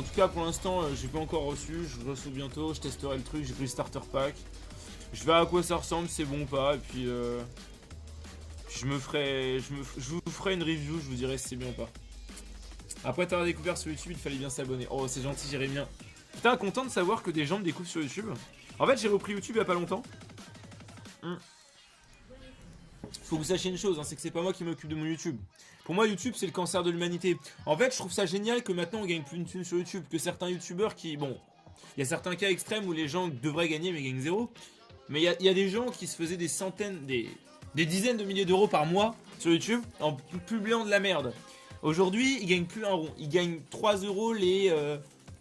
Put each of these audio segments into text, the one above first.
tout cas pour l'instant j'ai pas encore reçu, je reçois bientôt, je testerai le truc, j'ai pris le starter pack. Je verrai à quoi ça ressemble, c'est bon ou pas, et puis je vous ferai une review, je vous dirai si c'est bien ou pas. Après t'avoir découvert sur YouTube, il fallait bien s'abonner. Oh c'est gentil Jérémien. Putain, content de savoir que des gens me découvrent sur YouTube. En fait j'ai repris YouTube il y a pas longtemps. Faut que vous sachiez une chose, hein, c'est que c'est pas moi qui m'occupe de mon YouTube. Pour moi YouTube c'est le cancer de l'humanité. En fait je trouve ça génial que maintenant on gagne plus une thune sur YouTube. Que certains YouTubeurs qui... Bon, il y a certains cas extrêmes où les gens devraient gagner mais gagnent zéro. Mais il y a des gens qui se faisaient des centaines, des dizaines de milliers d'euros par mois sur YouTube en publiant de la merde. Aujourd'hui ils gagnent plus un rond. Ils gagnent 3 euros les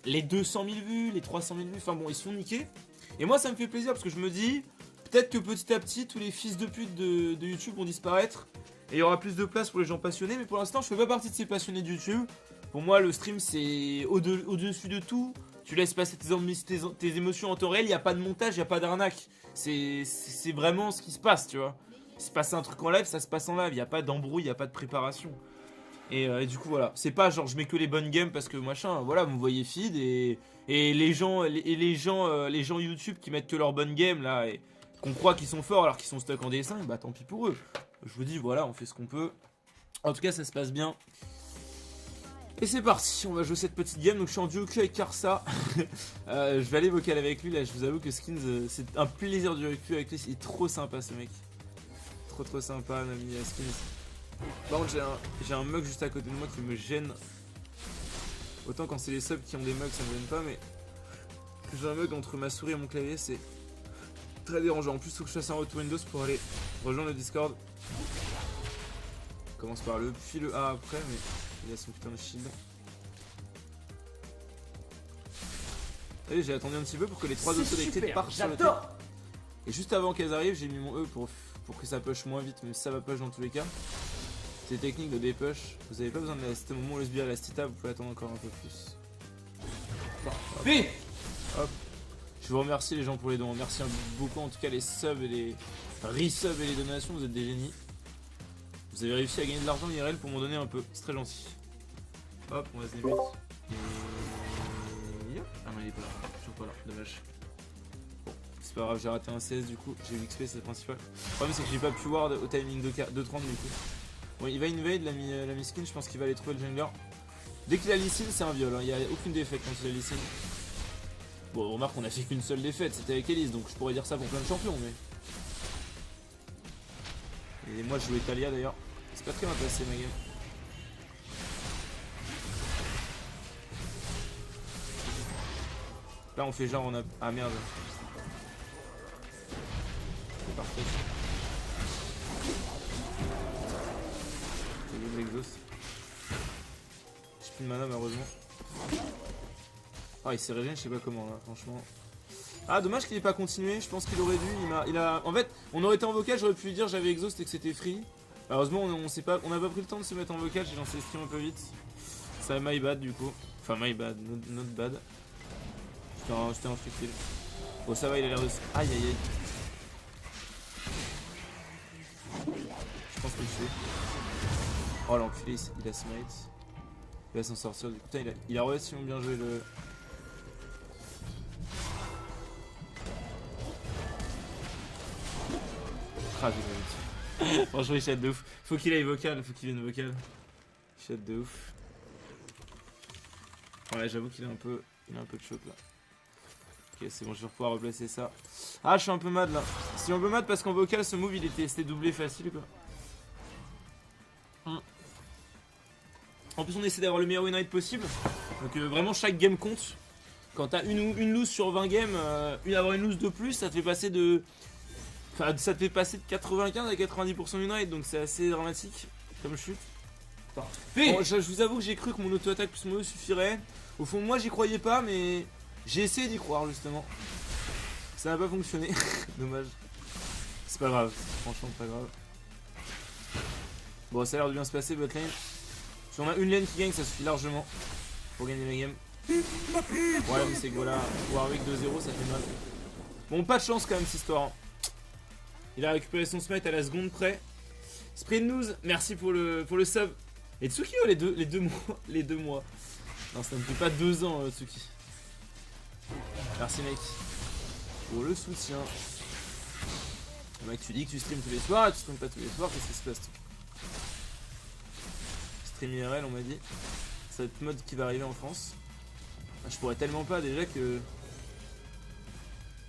200 000 vues, les 300 000 vues. Enfin bon ils se font niquer. Et moi ça me fait plaisir parce que je me dis... Peut-être que petit à petit, tous les fils de pute de YouTube vont disparaître. Et il y aura plus de place pour les gens passionnés. Mais pour l'instant, je fais pas partie de ces passionnés de YouTube. Pour moi, le stream, c'est au-dessus de tout. Tu laisses passer tes émotions en temps réel. Il n'y a pas de montage, il n'y a pas d'arnaque. C'est vraiment ce qui se passe, tu vois. Il se passe un truc en live, ça se passe en live. Il n'y a pas d'embrouille, il n'y a pas de préparation. Et du coup, voilà. C'est pas genre je mets que les bonnes games parce que machin. Voilà, vous voyez feed. Et les gens YouTube qui mettent que leurs bonnes games, là... qu'on croit qu'ils sont forts alors qu'ils sont stuck en dessin, bah tant pis pour eux. Je vous dis voilà, on fait ce qu'on peut. En tout cas ça se passe bien. Et c'est parti, on va jouer cette petite game. Donc je suis en duo queue avec Karsa. Je vais aller vocal avec lui là, je vous avoue que Skins, c'est un plaisir de duo queue avec lui. Il est trop sympa ce mec. Trop sympa, Nami Skins. Par contre j'ai un mug juste à côté de moi qui me gêne. Autant quand c'est les subs qui ont des mugs ça me gêne pas, mais j'ai un mug entre ma souris et mon clavier, c'est très dérangeant. En plus, il faut que je fasse un retour Windows pour aller rejoindre le Discord. On commence par le puis le A après, mais il a son putain de shield. Allez, j'ai attendu un petit peu pour que les trois autres connectés partent sur le terrain. Et juste avant qu'elles arrivent, j'ai mis mon E pour que ça push moins vite, mais ça va push dans tous les cas. C'est technique de dépush. Vous avez pas besoin de la au moment où le sbire la stita, vous pouvez attendre encore un peu plus. Bon, hop. Je vous remercie les gens pour les dons, merci beaucoup en tout cas les subs et les resubs et les donations, vous êtes des génies. Vous avez réussi à gagner de l'argent IRL pour m'en donner un peu, c'est très gentil. Hop, on va se débuter. Et... ah non il est pas là, toujours pas là, dommage. Bon, c'est pas grave, j'ai raté un CS du coup, j'ai eu XP c'est le principal. Le problème c'est que j'ai pas pu ward au timing de 30 du coup. Bon il va invade, la miskin, je pense qu'il va aller trouver le jungler. Dès qu'il a Lee c'est un viol, hein. Il n'y a aucune défaite quand il a Lee. Bon, remarque qu'on a fait qu'une seule défaite, c'était avec Elise, donc je pourrais dire ça pour plein de champions, mais... Et moi je jouais Talia d'ailleurs, c'est pas très bien passé ma game. Là on fait genre on a... ah merde. C'est parfait. J'ai vu l'exhaust. J'ai plus de mana malheureusement. Ah il s'est régéné je sais pas comment là franchement. Ah dommage qu'il ait pas continué, je pense qu'il aurait dû, en fait on aurait été en vocal, j'aurais pu lui dire j'avais exhaust et que c'était free. Malheureusement on n'a pas pris le temps de se mettre en vocal, j'ai lancé le stream un peu vite. Ça my bad du coup. Enfin my bad, not bad. C'était un free kill. Bon ça va il a l'air de... aïe aïe aïe. Je pense que je fais. Oh l'enculé il a smite. Il va s'en sortir du coup. Putain il a relativement bien joué le... Ah, franchement il chatte de ouf. Faut qu'il aille vocal, faut qu'il vienne vocal. Il chatte de ouf. Ouais j'avoue qu'il est un peu de choc là. Ok c'est bon je vais pouvoir replacer ça. Ah je suis un peu mad là. Je suis un peu mad parce qu'en vocal ce move il était doublé facile quoi. En plus on essaie d'avoir le meilleur win rate possible. Donc vraiment chaque game compte. Quand t'as une lose sur 20 games, avoir une lose de plus ça te fait passer de... Enfin, ça te fait passer de 95 à 90% win rate, donc c'est assez dramatique comme chute. Bon, je vous avoue que j'ai cru que mon auto-attaque plus mon E suffirait. Au fond, moi j'y croyais pas, mais j'ai essayé d'y croire justement. Ça n'a pas fonctionné, dommage. C'est pas grave, franchement, pas grave. Bon, ça a l'air de bien se passer, botlane. Si on a une lane qui gagne, ça suffit largement pour gagner la game. Ouais, mais c'est que voilà, Warwick 2-0, ça fait mal. Bon, pas de chance quand même cette histoire. Il a récupéré son smite à la seconde près. Sprint News, merci pour le sub. Et Tsukio les deux mois. Non, ça ne fait pas 2 ans, Tsuki. Merci, mec. Pour le soutien. Mec, tu dis que tu streams tous les soirs et tu streams pas tous les soirs, qu'est-ce qui se passe? Stream IRL, on m'a dit. Cette mode qui va arriver en France. Ah, je pourrais tellement pas, déjà que.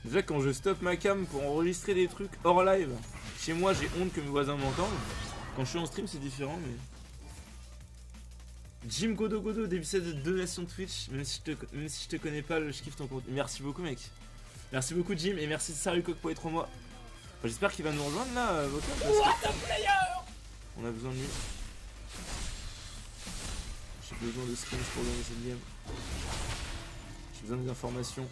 Déjà, quand je stoppe ma cam pour enregistrer des trucs hors live, chez moi, j'ai honte que mes voisins m'entendent. Quand je suis en stream, c'est différent, mais. Jim Godo Godo, début de donation Twitch. Même si je te connais pas, je kiffe ton compte. Merci beaucoup, mec. Merci beaucoup, Jim, et merci Sarukok pour les 3 mois. Enfin, j'espère qu'il va nous rejoindre là, Vocal. What the player! On a besoin de lui. J'ai besoin de skins pour gagner cette game. J'ai besoin des informations.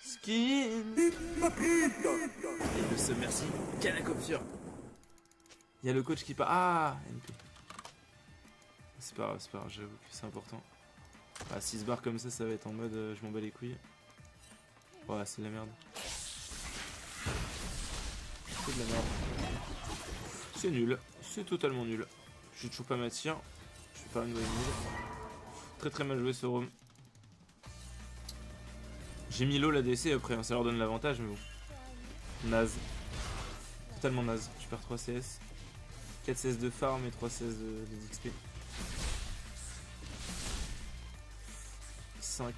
Skins! Et le sub, merci. Canacopture. Il y a le coach qui part. Ah, NP. C'est pas grave, j'avoue que c'est important. Ah, 6 barres comme ça va être en mode je m'en bats les couilles. Ouais, c'est de la merde. C'est de la merde. C'est nul, c'est totalement nul. Je toujours pas ma tir. Je vais faire une nouvelle nul. Très très mal joué ce roam. J'ai mis l'eau l'ADC après, hein, ça leur donne l'avantage, mais bon. Naze. Totalement naze. Je perds 3 CS. 4 CS de farm et 3 CS de XP. 5.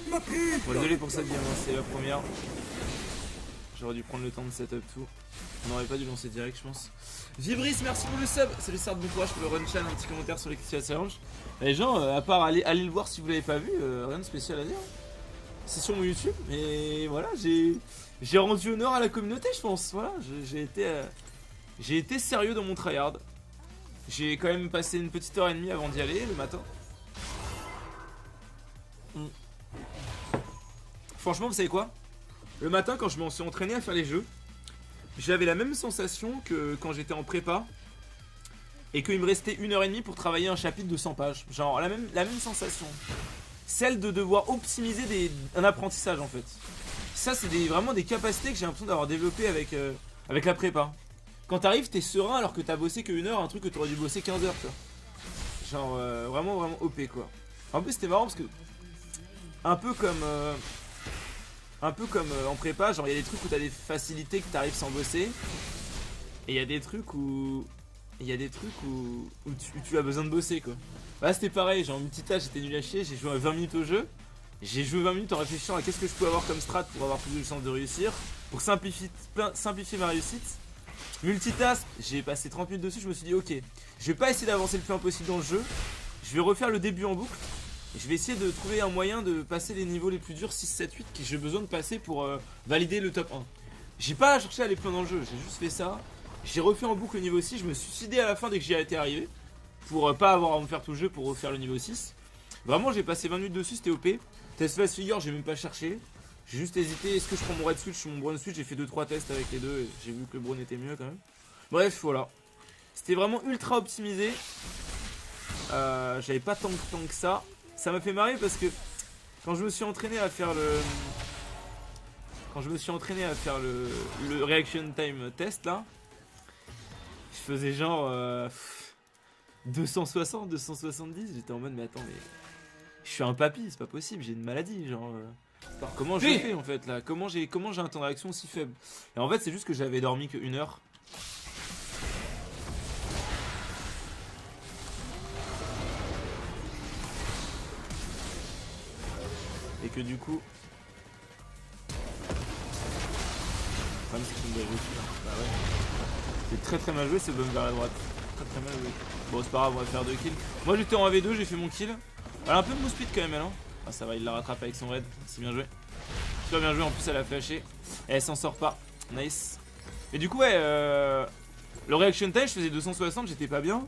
Bon, désolé pour cette game, hein, c'est la première. J'aurais dû prendre le temps de setup tout. On n'aurait pas dû lancer direct, je pense. Vibris, merci pour le sub. Salut Sard, bon courage pour le run chan. Un petit commentaire sur les challenge. Les gens, à part aller le voir si vous l'avez pas vu, rien de spécial à dire. C'est sur mon YouTube, mais voilà, j'ai rendu honneur à la communauté, je pense. Voilà, j'ai été sérieux dans mon tryhard. J'ai quand même passé une petite heure et demie avant d'y aller le matin. Franchement, vous savez quoi? Le matin, quand je m'en suis entraîné à faire les jeux, j'avais la même sensation que quand j'étais en prépa et qu'il me restait 1h30 pour travailler un chapitre de 100 pages. Genre, la même sensation. Celle de devoir optimiser un apprentissage, en fait. Ça, c'est vraiment des capacités que j'ai l'impression d'avoir développées avec la prépa. Quand t'arrives, t'es serein alors que t'as bossé que 1 heure, un truc que t'aurais dû bosser 15 heures, tu vois. Genre, vraiment OP, quoi. En plus, c'était marrant parce que un peu comme en prépa, genre il y a des trucs où t'as des facilités que t'arrives sans bosser. Et il y a des trucs où tu as besoin de bosser, quoi. Là c'était pareil, genre multitâche, j'étais nul à chier, j'ai joué 20 minutes au jeu. J'ai joué 20 minutes en réfléchissant à qu'est-ce que je peux avoir comme strat pour avoir plus de chances de réussir. Pour simplifier ma réussite. Multitask, j'ai passé 30 minutes dessus, je me suis dit ok, je vais pas essayer d'avancer le plus impossible dans le jeu. Je vais refaire le début en boucle. Et je vais essayer de trouver un moyen de passer les niveaux les plus durs, 6, 7, 8, que j'ai besoin de passer pour valider le top 1. J'ai pas cherché à aller plus loin dans le jeu, j'ai juste fait ça. J'ai refait en boucle le niveau 6, je me suis suicidé à la fin dès que j'y étais arrivé. Pour pas avoir à me faire tout le jeu pour refaire le niveau 6. Vraiment j'ai passé 20 minutes dessus, c'était OP. Test Fast Figure, j'ai même pas cherché. J'ai juste hésité, est-ce que je prends mon Red Switch ou mon Brown Switch? J'ai fait 2-3 tests avec les deux et j'ai vu que le Brown était mieux quand même. Bref, voilà. C'était vraiment ultra optimisé. J'avais pas tant que ça. Ça m'a fait marrer parce que quand je me suis entraîné à faire le reaction time test là, je faisais genre 260, 270, j'étais en mode mais attends mais je suis un papy, c'est pas possible, j'ai une maladie genre alors, comment j'ai fait en fait là, comment j'ai un temps de réaction aussi faible? Et en fait c'est juste que j'avais dormi que 1 heure. Et que du coup c'est qu'il me l'a joué dessus là. Bah ouais. C'est très mal joué ce bomb vers la droite. Très mal joué. Bon c'est pas grave, on va faire 2 kills. Moi j'étais en AV2, j'ai fait mon kill. Elle a un peu de move speed quand même elle hein. Ah ça va, il la rattrape avec son raid. C'est bien joué. Super bien joué, en plus elle a flashé. Et elle s'en sort pas. Nice. Et du coup ouais le reaction time je faisais 260, j'étais pas bien.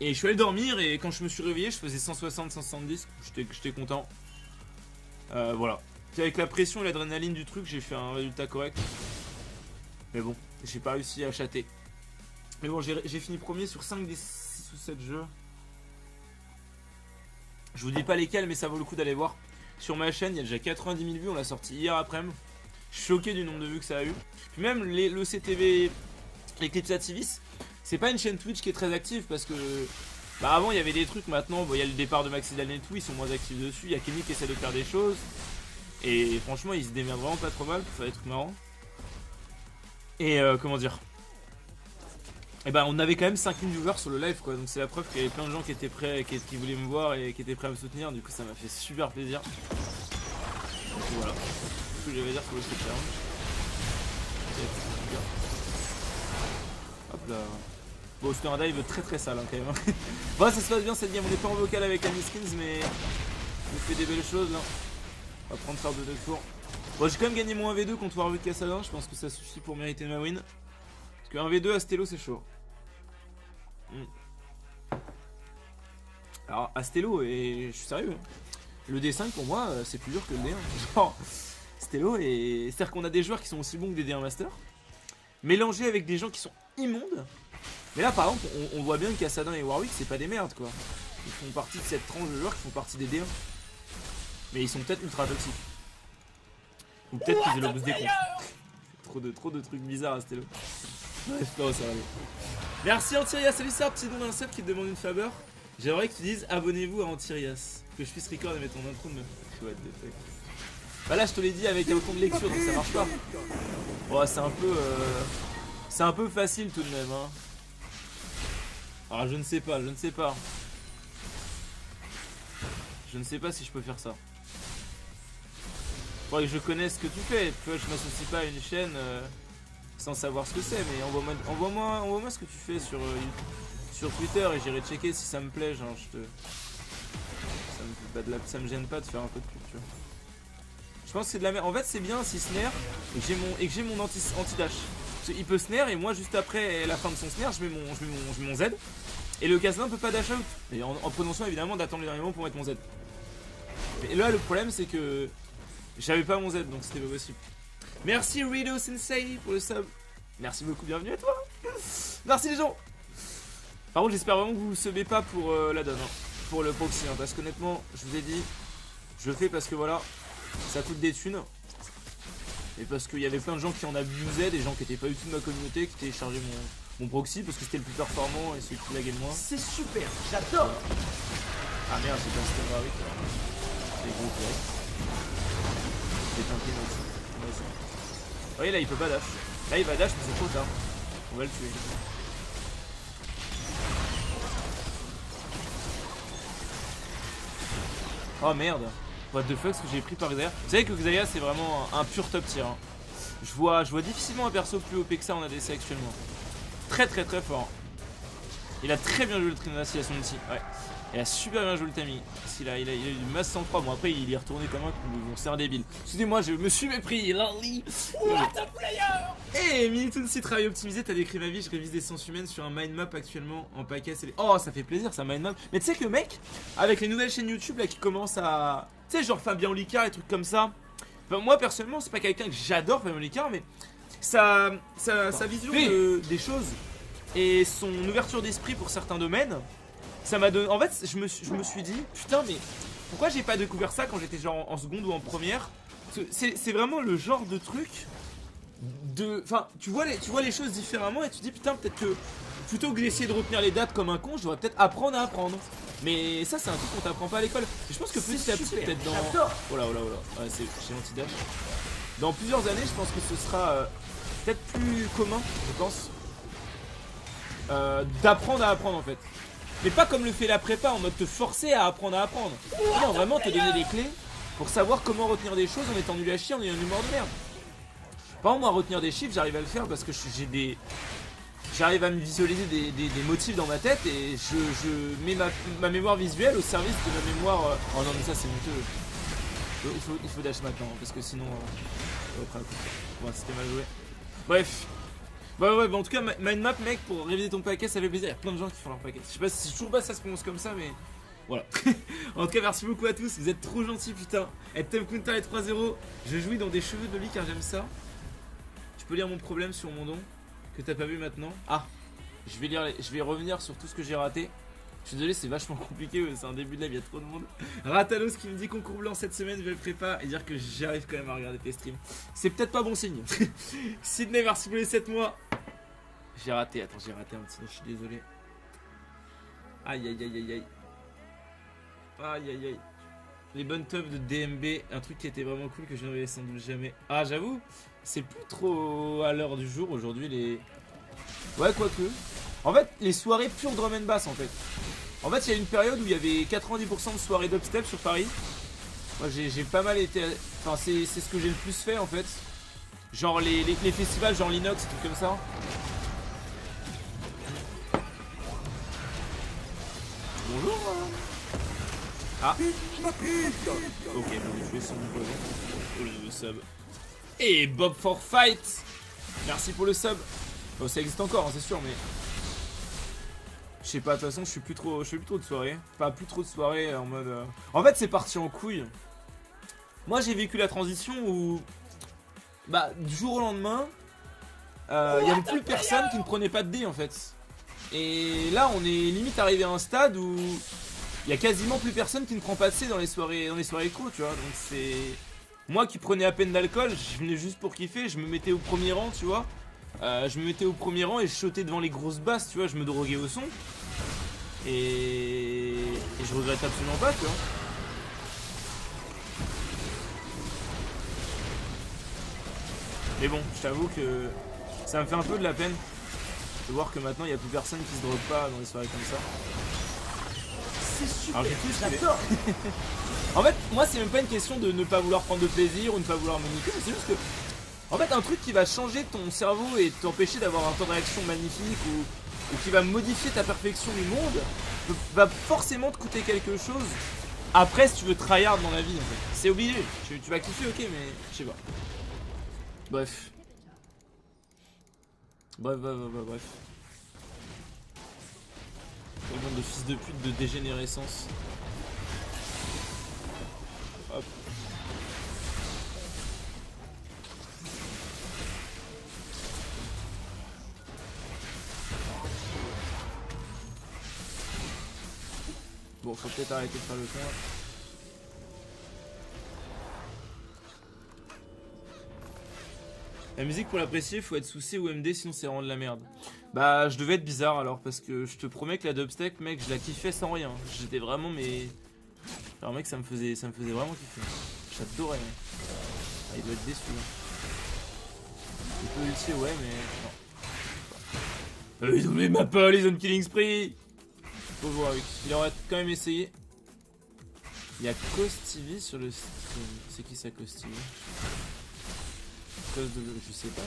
Et je suis allé dormir et quand je me suis réveillé je faisais 160, 170. J'étais content. Voilà. Puis avec la pression et l'adrénaline du truc, j'ai fait un résultat correct. Mais bon, j'ai pas réussi à chater. Mais bon, j'ai fini premier sur 5 des 6 ou 7 jeux. Je vous dis pas lesquels, mais ça vaut le coup d'aller voir. Sur ma chaîne, il y a déjà 90 000 vues, on l'a sorti hier après-midi. choqué du nombre de vues que ça a eu. Puis même le CTV Eclipse Activis, c'est pas une chaîne Twitch qui est très active parce que bah avant il y avait des trucs, maintenant il y a le départ de Maxidal et tout, ils sont moins actifs dessus, il y a Kenny qui essaie de faire des choses et franchement ils se démerdent vraiment pas trop mal pour faire des trucs marrants. Et comment dire, et bah on avait quand même 5000 viewers sur le live quoi, donc c'est la preuve qu'il y avait plein de gens qui étaient prêts, qui voulaient me voir et qui étaient prêts à me soutenir, du coup ça m'a fait super plaisir. Donc voilà, c'est ce que j'avais à dire sur le Street Challenge. Hop là. Bon, c'était un dive très sale hein, quand même. Bon, ça se passe bien cette game, on n'est pas en vocal avec Aniskins, mais on fait des belles choses là. On va prendre faire 2 tours. Bon, j'ai quand même gagné mon 1v2 contre Warwick Cassadin, je pense que ça suffit pour mériter ma win. Parce que 1v2 à Stello c'est chaud. Alors, Astello, et je suis sérieux, le D5 pour moi c'est plus dur que le D1. Genre, Stello, et c'est-à-dire qu'on a des joueurs qui sont aussi bons que des D1 Master, mélangés avec des gens qui sont immondes. Mais là par exemple, on voit bien que Cassadin et Warwick c'est pas des merdes quoi. Ils font partie de cette tranche de joueurs qui font partie des D1. Mais ils sont peut-être ultra toxiques. Ou peut-être qu'ils ont le boost des comptes. Trop de trucs bizarres à Stello. Bref, non, ça va aller. Merci Antirias, salut ça, petit don d'un sub qui te demande une faveur. J'aimerais que tu dises abonnez-vous à Antirias. Que je puisse record et mettre ton intro de meuf. What the fuck. Bah là je te l'ai dit avec autant de lecture donc ça marche pas. Oh, c'est un peu facile tout de même hein. Alors je ne sais pas. Je ne sais pas si je peux faire ça. Faudrait que je connaisse ce que tu fais. Tu vois, je m'associe pas à une chaîne sans savoir ce que c'est, mais envoie-moi ce que tu fais sur Twitter et j'irai checker si ça me plaît, genre ça me gêne pas de faire un peu de pub, tu vois. Je pense que c'est de la merde. En fait c'est bien si snare et que j'ai mon anti-dash. Il peut snare et moi juste après la fin de son snare je mets mon Z. Et le Cassadin peut pas dash out. Et en prenant soin évidemment d'attendre le dernier moment pour mettre mon Z. Et là le problème c'est que j'avais pas mon Z donc c'était pas possible. Merci Rido Sensei pour le sub. Merci beaucoup, bienvenue à toi. Merci les gens. Par contre j'espère vraiment que vous subez pas pour la donne hein, pour le proxy hein, parce qu'honnêtement je vous ai dit je le fais parce que voilà ça coûte des thunes. Et parce qu'il y avait plein de gens qui en abusaient, des gens qui étaient pas du tout de ma communauté, qui téléchargeaient mon proxy parce que c'était le plus performant et celui qui laguait le moins. C'est super, j'adore. Ah merde, c'est pas c'était Warwick. C'est gros direct. J'ai tenté aussi. Vous voyez là il peut pas dash. Là il va dash mais c'est trop tard. On va le tuer. Oh merde. What the fuck ce que j'ai pris par Xayah. Vous savez que Xayah c'est vraiment un pur top tier hein. Je vois difficilement un perso plus OP que ça en ADC actuellement. Très fort. Il a très bien joué le Trinodas, il a son ulti. Ouais. Il a super bien joué le timing. Il a eu du masse 103. Bon après il est retourné comme un coup. Bon, c'est un débile. Excusez-moi, je me suis mépris. Lali. What a player. Eh Minitoon si travail optimisé, t'as décrit ma vie, je révise des sciences humaines sur un mind map actuellement en paquet. Oh ça fait plaisir ça mind map. Mais tu sais que le mec, avec les nouvelles chaînes YouTube là qui commencent à. Tu sais genre Fabien Olicard et trucs comme ça. Enfin, moi personnellement c'est pas quelqu'un que j'adore Fabien Olicard mais sa vision des choses et son ouverture d'esprit pour certains domaines. Ça m'a donné. En fait, je me suis dit, putain, mais pourquoi j'ai pas découvert ça quand j'étais genre en seconde ou en première? C'est vraiment le genre de truc de. Enfin, tu vois les choses différemment et tu te dis, putain, peut-être que plutôt que d'essayer de retenir les dates comme un con, je devrais peut-être apprendre à apprendre. Mais ça, c'est un truc qu'on t'apprend pas à l'école. Et je pense que petit à petit, peut-être dans. Oh là. Ouais, c'est anti-dash. Dans plusieurs années, je pense que ce sera peut-être plus commun, je pense, d'apprendre à apprendre en fait. Mais pas comme le fait la prépa en mode te forcer à apprendre à apprendre. Non, vraiment te donner des clés pour savoir comment retenir des choses en étant nul à chier, en ayant une humour de merde. Par exemple, moi, retenir des chiffres, j'arrive à le faire parce que j'arrive à me visualiser des motifs dans ma tête et je mets ma mémoire visuelle au service de ma mémoire. Oh non, mais ça c'est honteux. Il faut dash maintenant parce que sinon. Bon, c'était mal joué. Bref. Bah ouais, bah en tout cas, mind map, mec, pour réviser ton paquet, ça fait plaisir. Il y a plein de gens qui font leur paquet. Je sais pas si toujours pas ça se prononce comme ça, mais voilà. En tout cas, merci beaucoup à tous. Vous êtes trop gentils, putain. Et Tom Counter et 3-0. Je jouis dans des cheveux de lit car j'aime ça. Tu peux lire mon problème sur mon don que t'as pas vu maintenant. Ah, je vais revenir sur tout ce que j'ai raté. Je suis désolé, c'est vachement compliqué, c'est un début de live, il y a trop de monde. Ratalos qui me dit concours blanc cette semaine, je vais le préparer et dire que j'arrive quand même à regarder tes streams. C'est peut-être pas bon signe. Sydney, merci pour les 7 mois. J'ai raté un petit, je suis désolé. Aïe aïe aïe aïe aïe. Aïe aïe aïe. Les bonnes tubs de DMB, un truc qui était vraiment cool que je n'aurais sans doute jamais. Ah, j'avoue, c'est plus trop à l'heure du jour aujourd'hui les. Ouais, quoique. En fait, les soirées pure drum and bass en fait. En fait, il y a une période où il y avait 90% de soirées dubstep sur Paris. Moi, j'ai pas mal été. Enfin, c'est ce que j'ai le plus fait en fait. Genre les festivals, genre l'Inox, tout comme ça. Bonjour. Ah. Ok, bon, je vais sans doute pour le sub. Et Bob for Fight. Merci pour le sub. Bon, ça existe encore, hein, c'est sûr, mais. Je sais pas, de toute façon, je fais plus trop de soirées. Enfin, plus trop de soirées en mode. En fait, c'est parti en couille. Moi, j'ai vécu la transition où. Bah, du jour au lendemain, il y avait plus personne qui ne prenait pas de dés en fait. Et là, on est limite arrivé à un stade où il y a quasiment plus personne qui ne prend pas de dés dans les soirées éco, tu vois. Donc c'est. Moi qui prenais à peine d'alcool, je venais juste pour kiffer, je me mettais au premier rang, tu vois. Je me mettais au premier rang et je sautais devant les grosses basses, tu vois, je me droguais au son. Et je regrette absolument pas, tu vois. Mais bon, je t'avoue que ça me fait un peu de la peine de voir que maintenant il n'y a plus personne qui se drogue pas dans des soirées comme ça. C'est super, Alors j'ai tout esquivé. j'adore. En fait, moi c'est même pas une question de ne pas vouloir prendre de plaisir ou ne pas vouloir me niquer, mais c'est juste que en fait un truc qui va changer ton cerveau et t'empêcher d'avoir un temps de réaction magnifique ou qui va modifier ta perfection du monde va forcément te coûter quelque chose. Après si tu veux tryhard dans la vie en fait. C'est obligé, tu vas kiffer ok mais je sais pas. Bref. Bref. Quel monde de fils de pute de dégénérescence. Hop. Bon, faut peut-être arrêter de faire le con là. La musique pour l'apprécier, faut être sous C ou MD sinon c'est vraiment de la merde. Bah je devais être bizarre alors parce que je te promets que la dubstep mec je la kiffais sans rien. J'étais vraiment mais. Alors mec ça me faisait vraiment kiffer. J'adorais mec. Ah, il doit être déçu. Il peut utile ouais mais. Non. Ils ont mis ma pole, ils ont killing spree. Faut voir avec. Il aurait quand même essayé. Il y a Costivi sur le stream. C'est qui ça Costivi? Je sais pas.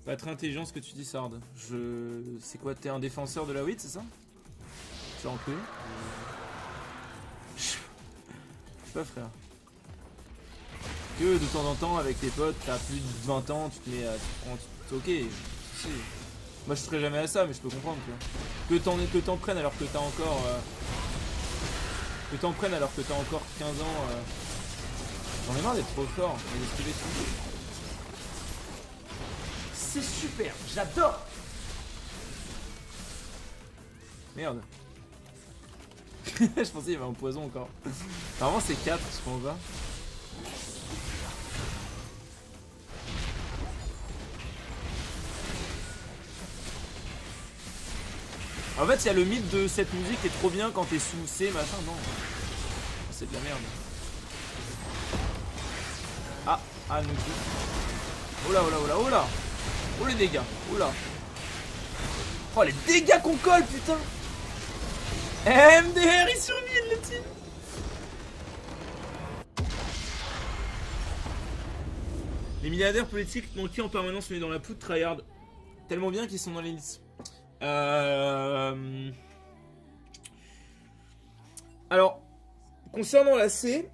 Pas très intelligent ce que tu dis, Sard. C'est quoi, t'es un défenseur de la weed, c'est ça? Tu es en cru? Je sais pas, frère. Que de temps en temps, avec tes potes, t'as plus de 20 ans, tu te mets à. Ok, si. Moi je ferais jamais à ça, mais je peux comprendre, tu vois. Que t'en prennes alors que t'as encore. Que t'en prennes alors que t'as encore 15 ans. J'en ai marre d'être trop fort et d'esquiver tout. C'est super, j'adore. Merde. Je pensais qu'il y avait un poison encore. Normalement c'est 4, je pense pas. En fait, il y a le mythe de cette musique qui est trop bien quand t'es sous C, machin. Non. C'est de la merde. Ah, nous. Oh là. Oh les dégâts. Oh là. Oh les dégâts qu'on colle, putain. MDR, il survit, le team. Les milliardaires politiques manqués en permanence mais dans la poudre tryhard. Tellement bien qu'ils sont dans les listes. Alors, concernant la C,